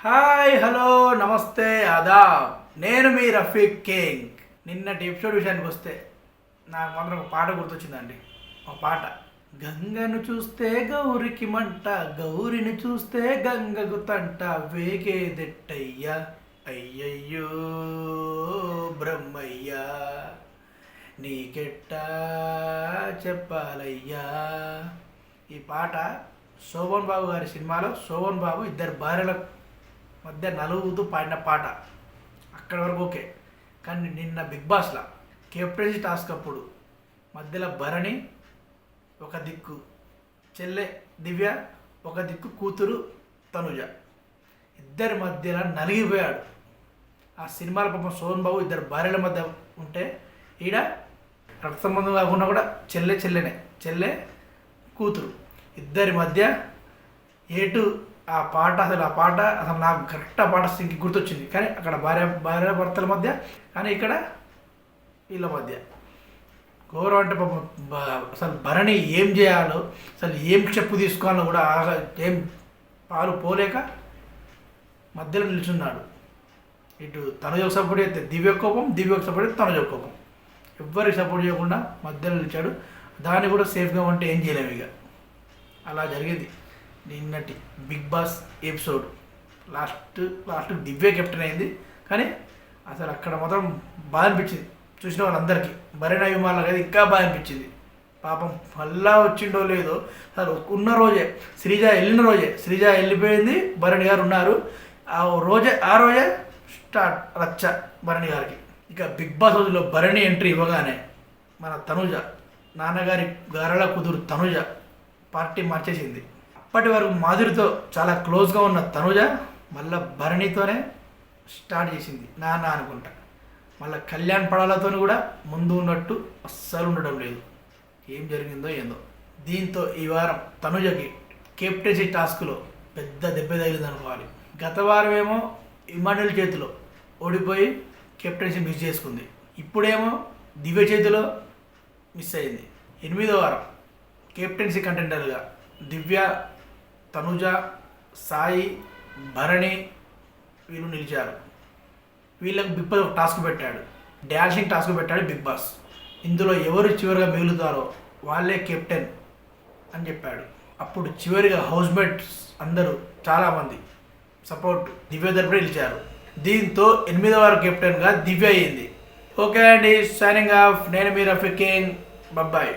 Hi hello నమస్తే ఆదాబ్. నేను మీ Rafiq king. నిన్నటి ఎపిసోడ్ విషయానికి వస్తే నాకు మాత్రం ఒక పాట గుర్తొచ్చిందండి. ఒక పాట, గంగను చూస్తే గౌరికి మంట, గౌరిని చూస్తే గంగకు తంట, వేగేదెట్టయ్యా అయ్యయ్యో బ్రహ్మయ్యా, నీకెట్టా చెప్పాలయ్యా. ఈ పాట శోభన్ బాబు గారి సినిమాలో శోభన్ బాబు ఇద్దరు భార్యల మధ్య నలుగుతూ పాడిన పాట. అక్కడి వరకు ఓకే. కానీ నిన్న బిగ్ బాస్లో కెప్టెన్సీ టాస్క్ అప్పుడు మధ్యలో భరణి ఒక దిక్కు చెల్లె దివ్య, ఒక దిక్కు కూతురు తనుజ, ఇద్దరి మధ్యలో నలిగిపోయాడు. ఆ సినిమాల పాపం శోభన్ బాబు ఇద్దరు భార్యల మధ్య ఉంటే ఈడ రక్త సంబంధం కాకుండా కూడా చెల్లె కూతురు ఇద్దరి మధ్య ఏటు ఆ పాట అసలు నాకు కరెక్ట్ ఆ పాట సింకి గుర్తొచ్చింది. కానీ అక్కడ భార్య భర్తల మధ్య, కానీ ఇక్కడ వీళ్ళ మధ్య గౌరవం అంటే పాపం అసలు భరణి ఏం చేయాలో, అసలు ఏం చెప్పు తీసుకోవాలో కూడా ఏం పాలు పోలేక మధ్యలో నిల్చున్నాడు. ఇటు తనుజకు సపోర్ట్ చేస్తే దివ్య కోపం, దివ్యకు సపోర్ట్ చేస్తే తనుజ కోపం, ఎవ్వరికి సపోర్ట్ చేయకుండా మధ్యలో నిలిచాడు. దాన్ని కూడా సేఫ్గా ఉంటే ఏం చేయలేము. ఇక అలా జరిగింది నిన్నటి బిగ్ బాస్ ఎపిసోడ్. లాస్ట్ దివ్య కెప్టెన్ అయింది. కానీ అసలు అక్కడ మాత్రం బాధ అనిపించింది చూసిన వాళ్ళందరికీ. భరణి అభిమానులకు అయితే ఇంకా బాధ అనిపించింది. పాపం మళ్ళా వచ్చిండో లేదో, అసలు ఉన్న రోజే శ్రీజ వెళ్ళిపోయింది, భరణి గారు ఉన్నారు. ఆ రోజే స్టార్ట్ రచ్చ భరణి గారికి. ఇక బిగ్ బాస్ రోజులో భరణి ఎంట్రీ ఇవ్వగానే మన తనుజ, నాన్నగారి గారల కుదురు తనుజ పార్టీ మార్చేసింది. అప్పటి వరకు మాధురితో చాలా క్లోజ్గా ఉన్న తనుజ మళ్ళీ భరణితోనే స్టార్ట్ చేసింది నాన్న అనుకుంటా. మళ్ళీ కళ్యాణ్ పడాలతో కూడా ముందు ఉన్నట్టు అస్సలు ఉండడం లేదు. ఏం జరిగిందో ఏందో. దీంతో ఈ వారం తనుజకి కెప్టెన్సీ టాస్క్లో పెద్ద దెబ్బ తగిలింది అనుకోవాలి. గత వారం ఏమో ఇమానుయల్ చేతిలో ఓడిపోయి కెప్టెన్సీ మిస్ చేసుకుంది. ఇప్పుడేమో దివ్య చేతిలో మిస్ అయింది. 8వ వారం కెప్టెన్సీ కంటెండర్గా దివ్య, తనుజ, సాయి, భరణి వీళ్ళు నిలిచారు. వీళ్ళకు బిగ్ బాస్ ఒక టాస్క్ పెట్టాడు, డాన్సింగ్ టాస్క్ పెట్టాడు బిగ్ బాస్. ఇందులో ఎవరు చివరిగా మిగులుతారో వాళ్ళే కెప్టెన్ అని చెప్పాడు. అప్పుడు చివరిగా హౌస్ మేట్స్ అందరూ చాలామంది సపోర్ట్ దివ్య తరపున నిలిచారు. దీంతో 8వ వారం కెప్టెన్గా దివ్య అయ్యింది. ఓకే అండి, సైనింగ్ ఆఫ్. నేను మీ రఫీక్ కింగ్. బాయ్.